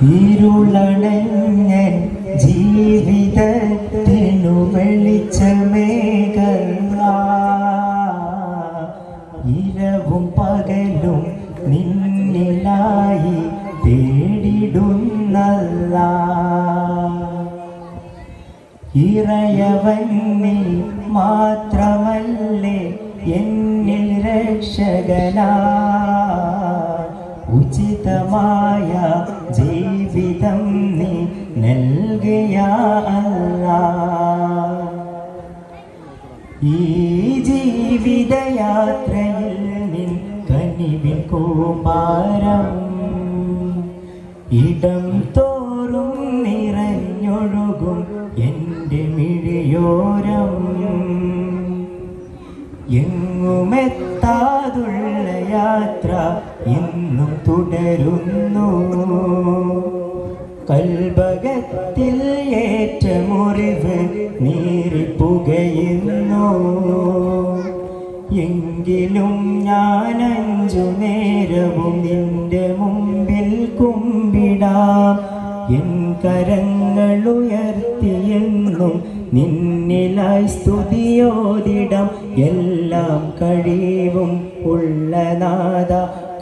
ഇരുളണഞ്ഞ ജീവിതത്തിനു വെളിച്ചമേകല്ല, ഇരവും പകലും നിന്നിലായി തേടിടുന്നല്ല. ഇറയവന്നിൽ മാത്രമല്ലേ എന്നിൽ രക്ഷകനാ, ഉചിതമായ ജീവിതം നീ നൽകിയ അല്ലാഹ്. ഈ ജീവിതയാത്രയിൽ നിൻ കനിവിൻ കൂമ്പാരം ഇടം തോറും നിറഞ്ഞൊഴുകും എൻ്റെ മിഴിയോരം. എങ്ങുമെത്താതുള്ള യാത്ര ഇന്നും തുടരുന്നു, കൽബകത്തിൽ ഏറ്റ മുറിവ് നീറിപ്പുകയുന്നു. എങ്കിലും ഞാൻ 5 നേരവും നിന്റെ മുമ്പിൽ കുമ്പിടാം, എൻ കരങ്ങൾ ഉയർത്തിയെന്നും നിന്നിലായി സ്തുതിയോതിടാം. എല്ലാം കഴിവും ഉള്ള നാഥ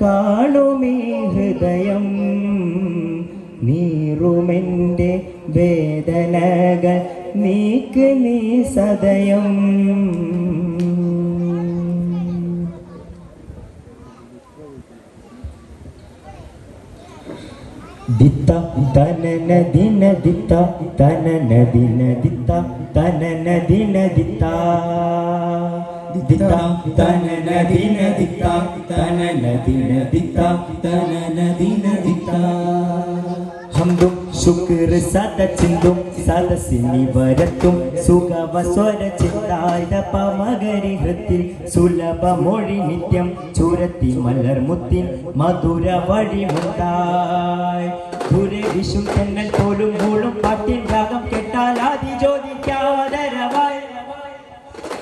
കാണുമീ ഹൃദയം, നീറുമെൻ്റെ വേദനകൾ നീക്ക് നീ സദയം. ദിത്ത തനന ദിന ദിത്ത തനന ദിന ദിത്ത തനന ദിന ദിത്ത ദിത്ത തനന ദിന ദിത്ത തനന ദിന ദിത്ത തനന ദിന ദിത്ത. ഹംദും ശുക്ർ സദ ചിന്തും സദസ്സിനി വരത്തും സുഖവസ്വര ചിന്തായുധ പമകരി ഹൃത്തിൽ സുലഭ മൊഴി നിത്യം ചുരത്തി മലർ മുത്തിൻ മധുര വഴി മുത്തായി. ദൂരെ വിഷും തെന്നൽ പോലും മൂളും പാട്ടിൻ രാഗം കേട്ടാൽ ആദി ജ്യോതിക്കാദരവായി.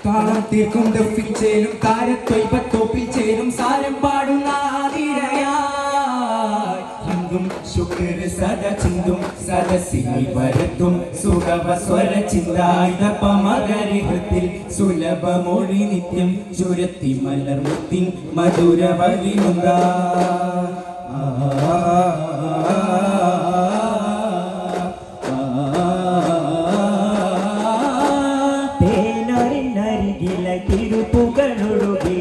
താളം തീർക്കും ദഫിച്ചേലും താരത്തൊയ്പത്തോപ്പിൽ ചേരും സാരം പാടുന്ന ആതിരയായി. ഹംദും ശുക്ർ സദ ചിന്തും സദസ്സിനി വരത്തും സുഖവസ്വര ചിന്തായുധ പമകരി ഹൃത്തിൽ സുലഭ മൊഴി നിത്യം ചുരത്തി മലർ മുത്തിൻ മധുര വഴി മുത്തായി. തിരുപ്പുകളൊഴുകി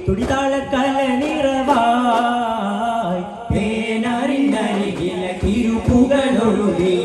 തുടിതാളക്കല നിറവായി, തേനറിഞ്ഞരികില തിരുപ്പുകളൊഴുകി